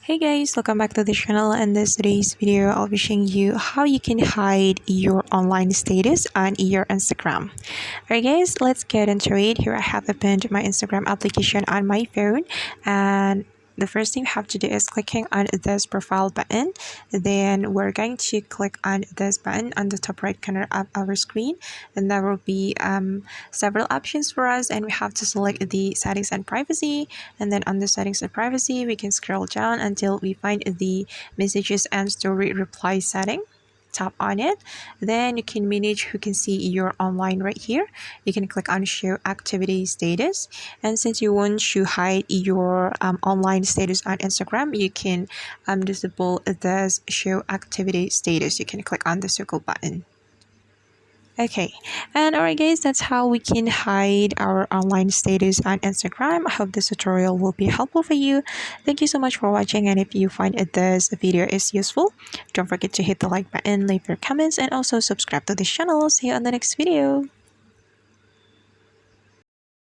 Hey guys, welcome back to the channel. In this today's video, I'll be showing you how you can hide your online status on your Instagram. Alright guys, let's get into it. Here I have opened my Instagram application on my phone, and the first thing you have to do is clicking on this profile button. Then we're going to click on this button on the top right corner of our screen, and there will be several options for us, and we have to select the settings and privacy. And then on the settings and privacy, we can scroll down until we find the messages and story reply setting. Tap on it, then you can manage who can see your online right here. You can click on show activity status, and since you want to hide your online status on Instagram, you can disable this show activity status. You can click on the circle button. Okay, and alright guys, that's how we can hide our online status on Instagram. I hope this tutorial will be helpful for you. Thank you so much for watching, and if you find this video is useful, don't forget to hit the like button, leave your comments, and also subscribe to this channel. See you on the next video.